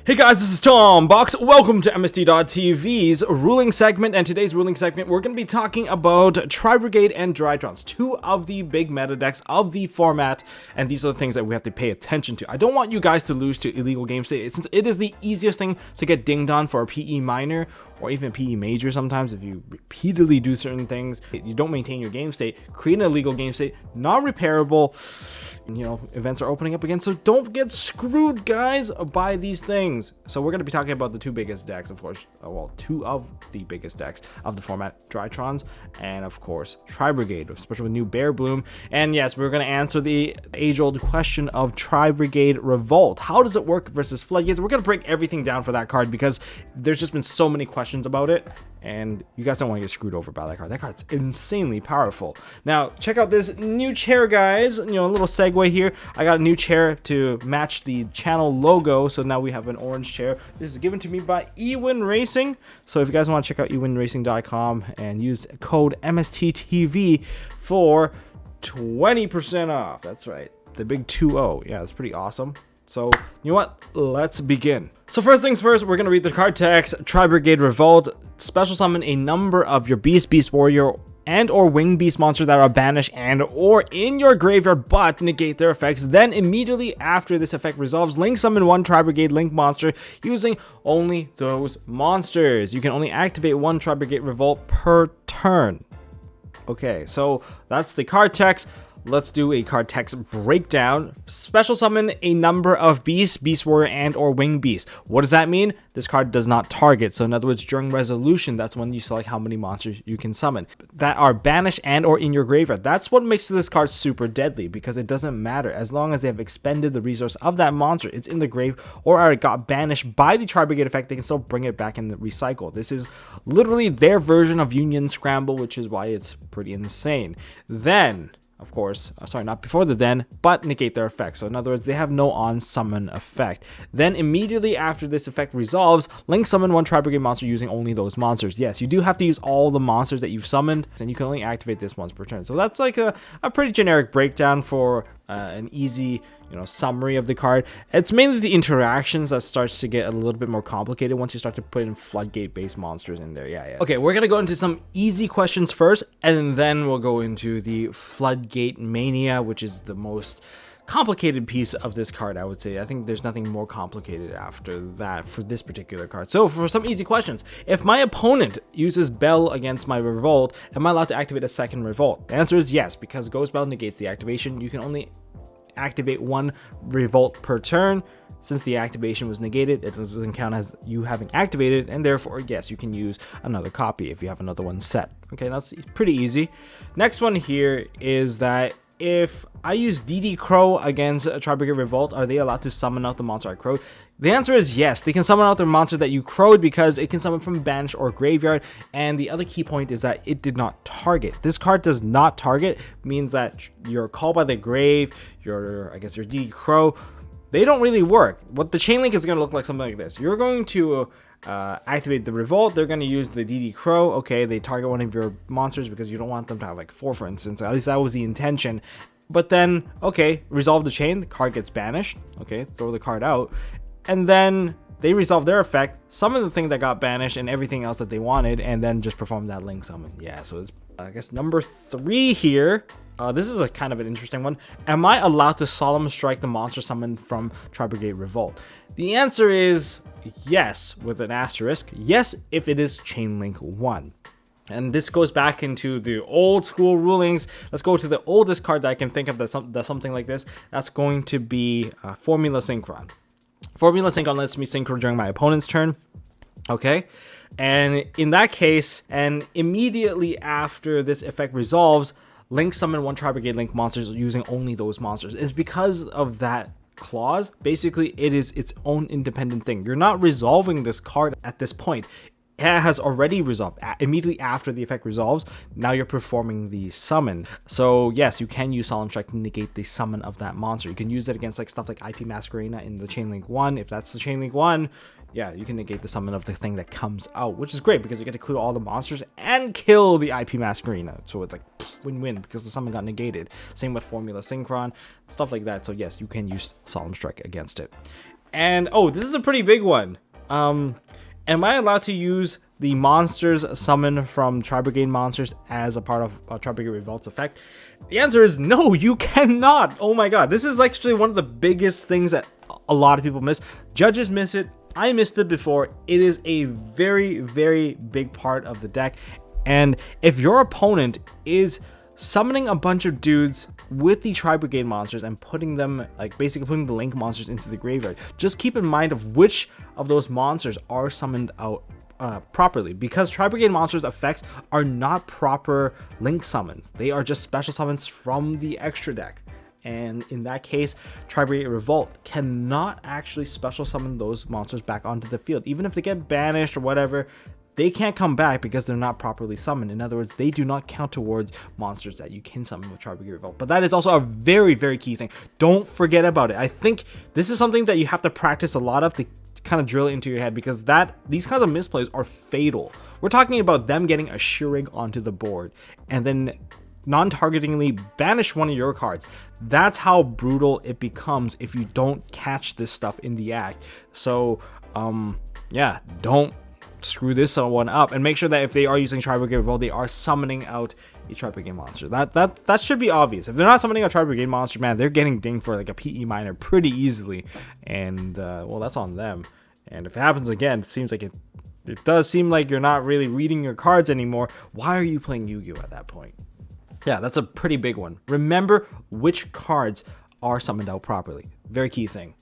Hey guys, this is Tom Box. Welcome to MST.TV's ruling segment, and today's ruling segment we're going to be talking about Tri-Brigade and Drytrons, two of the big meta decks of the format, and these are the things that we have to pay attention to. I don't want you guys to lose to illegal game state, since it is the easiest thing to get dinged on for a PE minor or even PE major sometimes. If you repeatedly do certain things, you don't maintain your game state, create an illegal game state, not repairable. You know, events are opening up again, so don't get screwed, guys, by these things. So we're going to be talking about the two biggest decks, of course. Well, two of the biggest decks of the format, Drytrons, and of course Tri-Brigade, especially with new Bearbloom. And yes, we're going to answer the age-old question of Tri-Brigade Revolt. How does it work versus Floodgates? We're going to break everything down for that card because there's just been so many questions about it, and you guys don't want to get screwed over by that card. That card's insanely powerful. Now, check out this new chair, guys. You know, a little segue here. I got a new chair to match the channel logo, so now we have an orange chair. This is given to me by Ewin Racing. So if you guys want to check out ewinracing.com and use code MST.TV for 20% off. That's right, the big 2-0. Yeah, that's pretty awesome. So, you know what? Let's begin. So first things first, we're going to read the card text. Tri-Brigade Revolt. Special summon a number of your Beast Warrior and or Wing Beast monsters that are banished and or in your graveyard but negate their effects. Then immediately after this effect resolves, link summon one Tri-Brigade Link monster using only those monsters. You can only activate one Tri-Brigade Revolt per turn. Okay, so that's the card text. Let's do a card text breakdown. Special summon a number of Beast Warrior, and or Wing Beast. What does that mean? This card does not target. So in other words, during resolution, that's when you select how many monsters you can summon that are banished and or in your graveyard. That's what makes this card super deadly, because it doesn't matter. As long as they have expended the resource of that monster, it's in the grave, or it got banished by the Tri-Brigade effect, they can still bring it back and recycle. This is literally their version of Union Scramble, which is why it's pretty insane. Then, of course, sorry, not before the then, but negate their effect. So in other words, they have no on summon effect. Then immediately after this effect resolves, link summon one Tri-Brigade monster using only those monsters. Yes, you do have to use all the monsters that you've summoned, and you can only activate this once per turn. So that's like a pretty generic breakdown for an easy, summary of the card. It's mainly the interactions that starts to get a little bit more complicated once you start to put in floodgate based monsters in there. Yeah. Okay, we're gonna go into some easy questions first, and then we'll go into the floodgate mania, which is the most complicated piece of this card, I would say. I think there's nothing more complicated after that for this particular card. So for some easy questions, if my opponent uses Bell against my Revolt, am I allowed to activate a second Revolt? The answer is yes, because Ghost Bell negates the activation. You can only activate one Revolt per turn. Since the activation was negated, it doesn't count as you having activated, and therefore, yes, you can use another copy if you have another one set. Okay, that's pretty easy. Next one here is that if I use DD Crow against a Tri-Brigade Revolt, are they allowed to summon out the monster I crowed? The answer is yes. They can summon out the monster that you crowed because it can summon from bench or graveyard. And the other key point is that it did not target. This card does not target, means that your Call by the Grave, your DD Crow, they don't really work. What the chain link is going to look like something like this. You're going to activate the Revolt. They're going to use the DD Crow. Okay, they target one of your monsters because you don't want them to have like 4, for instance. At least that was the intention. But then, okay, resolve the chain. The card gets banished. Okay, throw the card out. And then they resolve their effect, summon the thing that got banished and everything else that they wanted, and then just perform that link summon. Yeah, so it's, I guess, number 3 here. This is a kind of an interesting one. Am I allowed to Solemn Strike the monster summoned from Tri-Brigade Revolt? The answer is yes, with an asterisk. Yes, if it is Chain Link 1. And this goes back into the old school rulings. Let's go to the oldest card that I can think of that's something like this. That's going to be Formula Synchron. Formula Synchron lets me synchro during my opponent's turn. Okay, and in that case, and immediately after this effect resolves, link summon one Tri-Brigade Link monsters using only those monsters. It's because of that clause. Basically, it is its own independent thing. You're not resolving this card at this point. It has already resolved. Immediately after the effect resolves, now you're performing the summon. So yes, you can use Solemn Strike to negate the summon of that monster. You can use it against like stuff like IP Masquerena in the Chain Link 1. If that's the Chain Link 1, yeah, you can negate the summon of the thing that comes out, which is great because you get to clear all the monsters and kill the IP Masquerena. So it's like win-win because the summon got negated. Same with Formula Synchron, stuff like that. So yes, you can use Solemn Strike against it. And oh, this is a pretty big one. Am I allowed to use the monsters summoned from Tri-Brigade monsters as a part of Tri-Brigade Revolt's effect? The answer is no, you cannot. Oh my god, this is actually one of the biggest things that a lot of people miss. Judges miss it. I missed it before. It is a very, very big part of the deck. And if your opponent is summoning a bunch of dudes with the Tri-Brigade monsters and putting them, like basically putting the Link monsters into the graveyard, just keep in mind of which of those monsters are summoned out properly, because Tri-Brigade monsters effects are not proper Link summons. They are just special summons from the extra deck. And in that case, Tri-Brigade Revolt cannot actually special summon those monsters back onto the field. Even if they get banished or whatever, they can't come back because they're not properly summoned. In other words, they do not count towards monsters that you can summon with Tri-Brigade Revolt. But that is also a very, very key thing. Don't forget about it. I think this is something that you have to practice a lot of to kind of drill it into your head, because these kinds of misplays are fatal. We're talking about them getting a Shirig onto the board and then non-targetingly banish one of your cards. That's how brutal it becomes if you don't catch this stuff in the act. So yeah, don't screw this one up, and make sure that if they are using Tri-Brigade Revolt, they are summoning out a Tri-Brigade monster. That should be obvious. If they're not summoning a Tri-Brigade monster, man, they're getting dinged for like a PE minor pretty easily, and well, that's on them. And if it happens again, it seems like it does seem like you're not really reading your cards anymore. Why are you playing Yu-Gi-Oh at that point? Yeah, that's a pretty big one. Remember which cards are summoned out properly. Very key thing.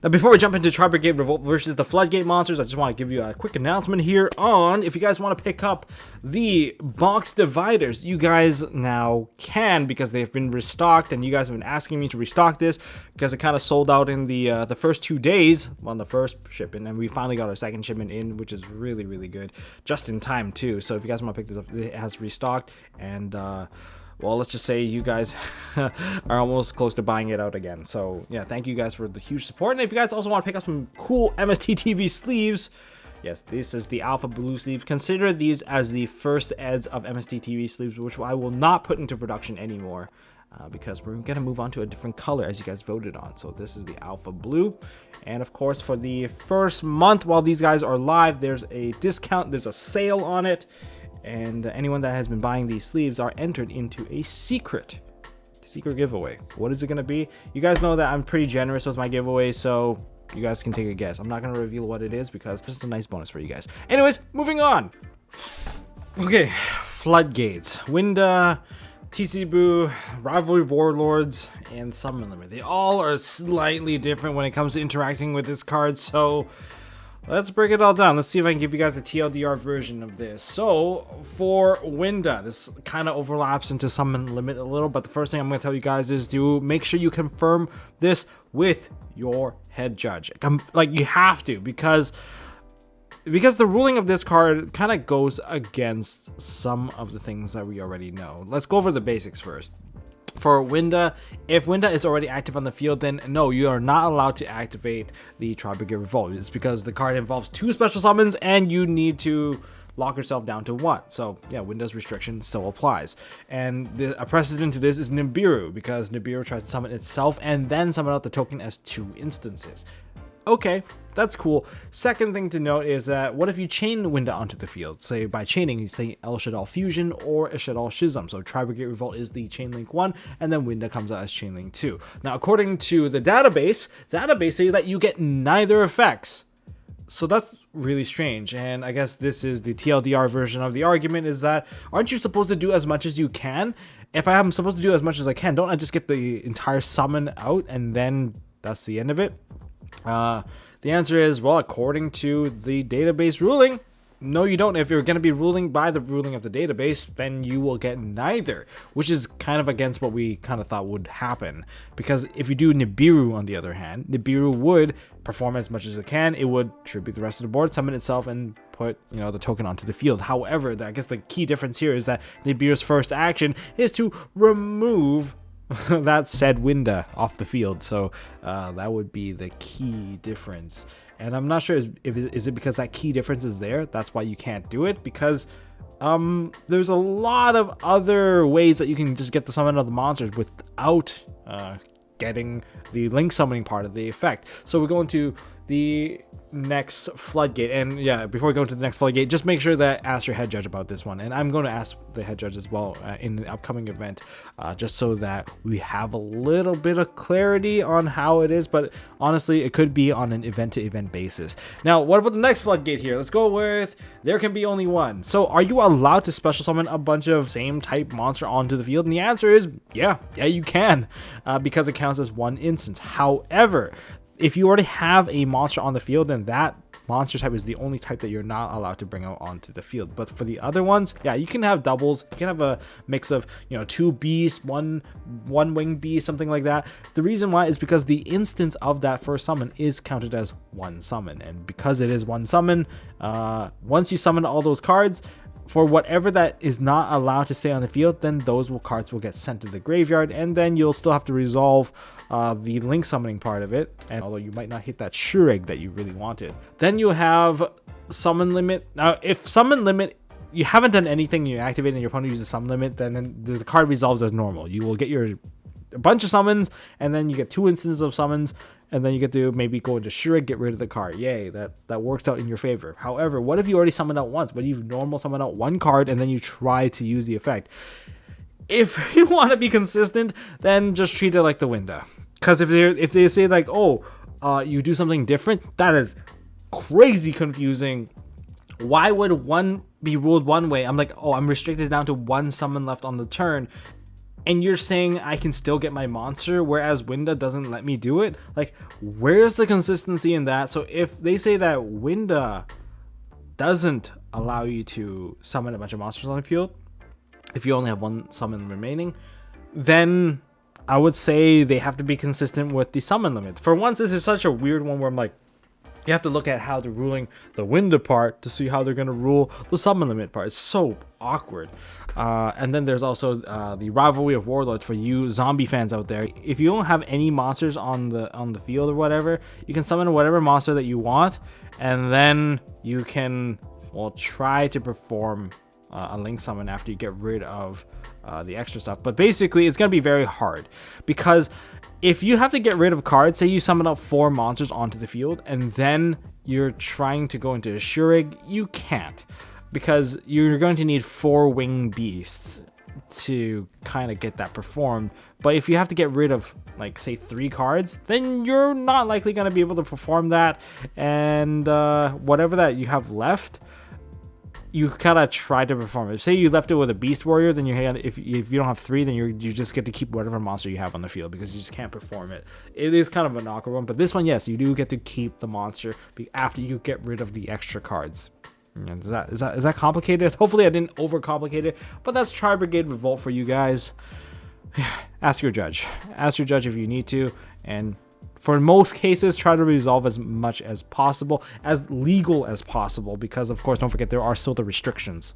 Now, before we jump into Tri-Brigade Revolt versus the Floodgate monsters, I just want to give you a quick announcement here on, if you guys want to pick up the box dividers, you guys now can, because they've been restocked, and you guys have been asking me to restock this because it kind of sold out in the first 2 days on the first shipment, and we finally got our second shipment in, which is really, really good, just in time too. So if you guys want to pick this up, it has restocked, and well, let's just say you guys are almost close to buying it out again. So yeah, thank you guys for the huge support. And if you guys also want to pick up some cool MST.TV sleeves, yes, this is the Alpha Blue sleeve. Consider these as the first eds of MST.TV sleeves, which I will not put into production anymore, because we're going to move on to a different color as you guys voted on. So this is the Alpha Blue. And of course, for the first month while these guys are live, there's a discount, there's a sale on it. And anyone that has been buying these sleeves are entered into a secret giveaway. What is it going to be? You guys know that I'm pretty generous with my giveaways, so you guys can take a guess. I'm not going to reveal what it is because it's just a nice bonus for you guys. Anyways, moving on. Okay, Floodgates. Winda, TC Rivalry Warlords, and Summon Limit. They all are slightly different when it comes to interacting with this card, so let's break it all down. Let's see if I can give you guys a TLDR version of this. So for Winda, this kind of overlaps into Summon Limit a little, but the first thing I'm going to tell you guys is to make sure you confirm this with your head judge. Like, you have to, because the ruling of this card kind of goes against some of the things that we already know. Let's go over the basics first. For Winda, if Winda is already active on the field, then no, you are not allowed to activate the Tri-Brigade Revolt. It's because the card involves 2 special summons and you need to lock yourself down to 1. So yeah, Winda's restriction still applies. And a precedent to this is Nibiru, because Nibiru tries to summon itself and then summon out the token as 2 instances. Okay, that's cool. Second thing to note is that what if you chain Winda onto the field? Say by chaining, you say El Shaddai Fusion or El Shaddai Schism. So Tri-Brigade Revolt is the chain link 1, and then Winda comes out as chain link 2. Now, according to the database say that you get neither effects. So that's really strange, and I guess this is the TLDR version of the argument, is that aren't you supposed to do as much as you can? If I am supposed to do as much as I can, don't I just get the entire summon out and then that's the end of it? The answer is, well, according to the database ruling, no, you don't. If you're going to be ruling by the ruling of the database, then you will get neither, which is kind of against what we kind of thought would happen. Because if you do Nibiru, on the other hand, Nibiru would perform as much as it can. It would tribute the rest of the board, summon itself, and put, you know, the token onto the field. However, I guess the key difference here is that Nibiru's first action is to remove that said Winda off the field. So that would be the key difference. And I'm not sure is it because that key difference is there, that's why you can't do it, because there's a lot of other ways that you can just get the summon of the monsters without getting the link summoning part of the effect. So we're going to the next floodgate, and yeah, before we go to the next floodgate, just make sure that ask your head judge about this one, and I'm going to ask the head judge as well in the upcoming event, just so that we have a little bit of clarity on how it is. But honestly, it could be on an event to event basis. Now, what about the next floodgate here? Let's go with there can be only one. So are you allowed to special summon a bunch of same type monster onto the field? And the answer is yeah, you can, because it counts as one instance. However, if you already have a monster on the field, then that monster type is the only type that you're not allowed to bring out onto the field. But for the other ones, yeah, you can have doubles. You can have a mix of, you know, 2 beasts, one wing beast, something like that. The reason why is because the instance of that first summon is counted as one summon, and because it is one summon, once you summon all those cards, for whatever that is not allowed to stay on the field, then those cards will get sent to the graveyard, and then you'll still have to resolve the link summoning part of it. And although you might not hit that Shureg that you really wanted, then you have summon limit. Now, if summon limit, you haven't done anything, you activate and your opponent uses summon limit, then the card resolves as normal. You will get a bunch of summons, and then you get 2 instances of summons, and then you get to maybe go into Shureg, get rid of the card. Yay, that works out in your favor. However, what if you already summoned out once, but you've normal summoned out 1 card and then you try to use the effect? If you want to be consistent, then just treat it like the Winda. Because if they say like, oh, you do something different, that is crazy confusing. Why would one be ruled one way? I'm like, oh, I'm restricted down to 1 summon left on the turn, and you're saying I can still get my monster, whereas Winda doesn't let me do it? Like, where's the consistency in that? So if they say that Winda doesn't allow you to summon a bunch of monsters on the field, if you only have 1 summon remaining, then I would say they have to be consistent with the summon limit. For once, this is such a weird one where I'm like, you have to look at how they're ruling the Winda part to see how they're going to rule the summon limit part. It's so awkward. And then there's also the Rivalry of Warlords for you zombie fans out there. If you don't have any monsters on the field or whatever, you can summon whatever monster that you want, and then you can, well, try to perform a link summon after you get rid of the extra stuff. But basically, it's going to be very hard, because if you have to get rid of cards, say you summon up 4 monsters onto the field, and then you're trying to go into a Shureg, you can't, because you're going to need 4 wing beasts to kind of get that performed. But if you have to get rid of, like, say 3 cards, then you're not likely going to be able to perform that. And whatever that you have left, you kind of try to perform it. Say you left it with a Beast Warrior, then if you don't have 3, then you just get to keep whatever monster you have on the field, because you just can't perform it. It is kind of an awkward one, but this one, yes, you do get to keep the monster after you get rid of the extra cards. Is that complicated? Hopefully I didn't overcomplicate it, but that's Tri-Brigade Revolt for you guys. Ask your judge. Ask your judge if you need to, and for most cases, try to resolve as much as possible, as legal as possible, because of course, don't forget, there are still the restrictions.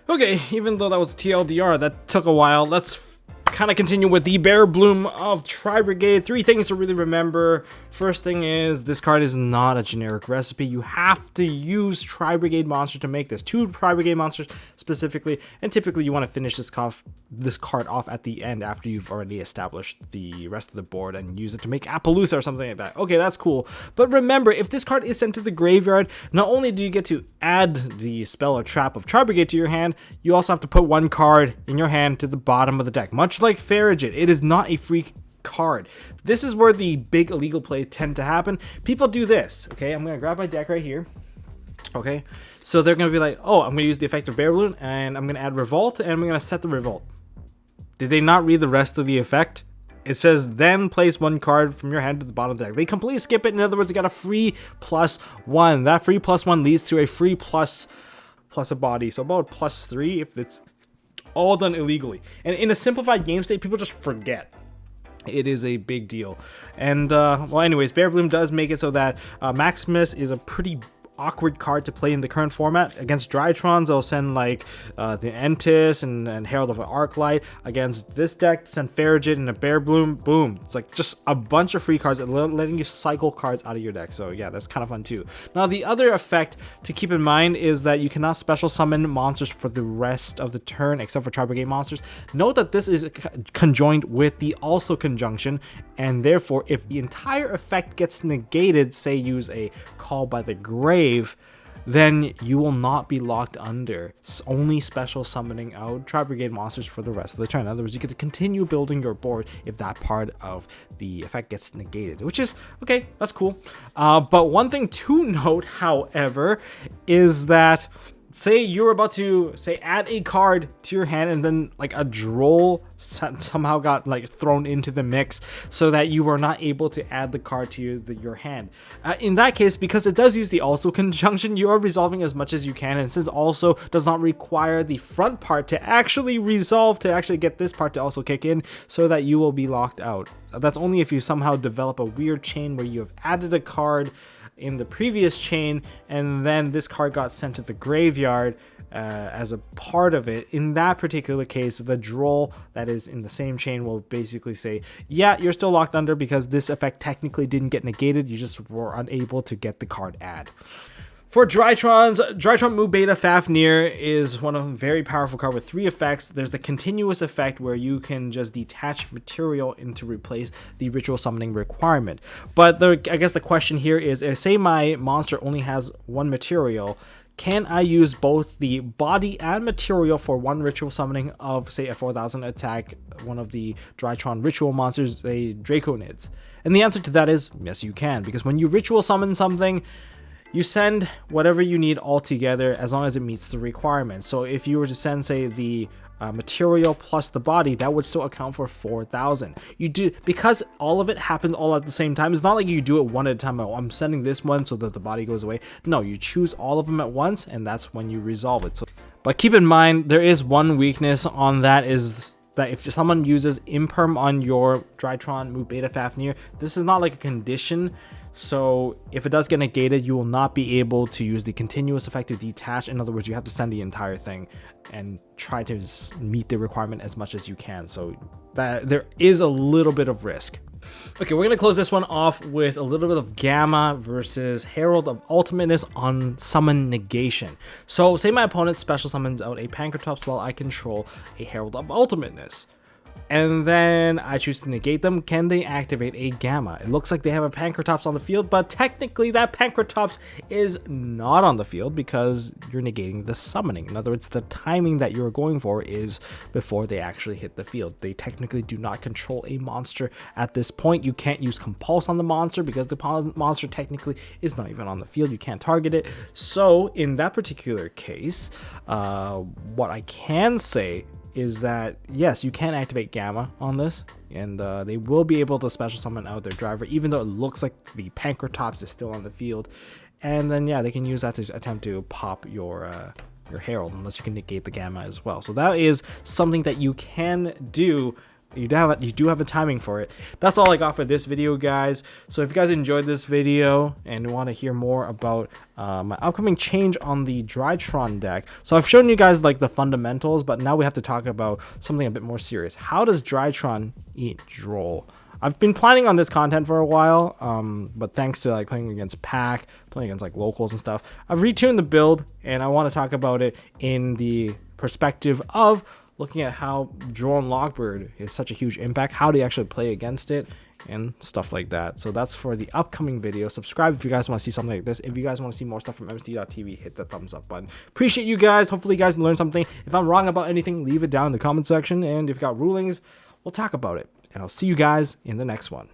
Okay, even though that was TLDR, that took a while, let's kind of continue with the Bearbloom of Tri-Brigade. 3 things to really remember. First thing is, this card is not a generic recipe. You have to use Tri-Brigade monster to make this. 2 Tri-Brigade monsters specifically, and typically you want to finish this card off at the end after you've already established the rest of the board and use it to make Appaloosa or something like that. Okay, that's cool. But remember, if this card is sent to the graveyard, not only do you get to add the spell or trap of Tri-Brigade to your hand, you also have to put 1 card in your hand to the bottom of the deck. Much like Farragut, it is not a free card. This is where the big illegal plays tend to happen. People do this. Okay, I'm gonna grab my deck right here. Okay, so they're gonna be like, oh, I'm gonna use the effect of Bearbloom, and I'm gonna add Revolt, and I'm gonna set the Revolt. Did they not read the rest of the effect? It says, then place 1 card from your hand to the bottom of the deck. They completely skip it. In other words, they got a free +1. That free +1 leads to a free plus a body, so about +3 if it's all done illegally. And in a simplified game state, people just forget. It is a big deal. And well, anyways, Bearbloom does make it so that Maximus is a pretty awkward card to play in the current format. Against Drytrons, they'll send like the Entis and Herald of an Arclight. Against this deck, send Farragut and a Bearbloom. Boom. It's like just a bunch of free cards and letting you cycle cards out of your deck. So yeah, that's kind of fun too. Now the other effect to keep in mind is that you cannot special summon monsters for the rest of the turn except for Tri-Brigade monsters. Note that this is conjoined with the also conjunction, and therefore if the entire effect gets negated, say use a Call by the Grave, then you will not be locked under only special summoning out Tri-Brigade monsters for the rest of the turn. In other words, you get to continue building your board if that part of the effect gets negated, which is okay, that's cool. But one thing to note, however, is that say you're about to add a card to your hand and then like a droll somehow got like thrown into the mix so that you were not able to add the card to your hand. In that case, because it does use the also conjunction, you are resolving as much as you can, and since also does not require the front part to actually resolve to actually get this part to also kick in, so that you will be locked out. That's only if you somehow develop a weird chain where you have added a card in the previous chain and then this card got sent to the graveyard as a part of it. In that particular case, the droll that is in the same chain will basically say, yeah, you're still locked under because this effect technically didn't get negated, you just were unable to get the card add. For Drytrons, Drytron Mu Beta Fafnir is one of them, very powerful card with 3 effects. There's the continuous effect where you can just detach material and to replace the ritual summoning requirement. But I guess the question here is, if say my monster only has 1 material, can I use both the body and material for 1 ritual summoning of, say, a 4000 attack, one of the Drytron ritual monsters, a Draconids? And the answer to that is yes, you can, because when you ritual summon something, you send whatever you need all together as long as it meets the requirements. So if you were to send, say, the material plus the body, that would still account for 4000. You do, because all of it happens all at the same time. It's not like you do it one at a time. Oh, I'm sending this one so that the body goes away. No, you choose all of them at once, and that's when you resolve it. So, but keep in mind, there is one weakness on that, is that if someone uses imperm on your Drytron Mu Beta Fafnir, this is not like a condition. So if it does get negated, you will not be able to use the continuous effect to detach. In other words, you have to send the entire thing and try to meet the requirement as much as you can. So that there is a little bit of risk. Okay, we're going to close this one off with a little bit of Gamma versus Herald of Ultimateness on Summon Negation. So say my opponent special summons out a Pancratops while I control a Herald of Ultimateness, and then I choose to negate them. Can they activate a Gamma? It looks like they have a Pancratops on the field, but technically that Pancratops is not on the field because you're negating the summoning. In other words, the timing that you're going for is before they actually hit the field. They technically do not control a monster at this point. You can't use Compulse on the monster because the monster technically is not even on the field. You can't target it. So in that particular case, what I can say is that yes, you can activate Gamma on this, and they will be able to special summon out their driver, even though it looks like the Pancratops is still on the field. And then yeah, they can use that to attempt to pop your Herald, unless you can negate the Gamma as well. So that is something that you can do. You do have a timing for it. That's all I got for this video, guys. So if you guys enjoyed this video and want to hear more about my upcoming change on the Drytron deck, so I've shown you guys like the fundamentals, but now we have to talk about something a bit more serious. How does Drytron eat droll? I've been planning on this content for a while, but thanks to like playing against pack, playing against like locals and stuff, I've retuned the build, and I want to talk about it in the perspective of looking at how Drone Lockbird is such a huge impact, how to actually play against it, and stuff like that. So that's for the upcoming video. Subscribe if you guys want to see something like this. If you guys want to see more stuff from MST.TV, hit the thumbs up button. Appreciate you guys. Hopefully you guys learned something. If I'm wrong about anything, leave it down in the comment section. And if you got rulings, we'll talk about it. And I'll see you guys in the next one.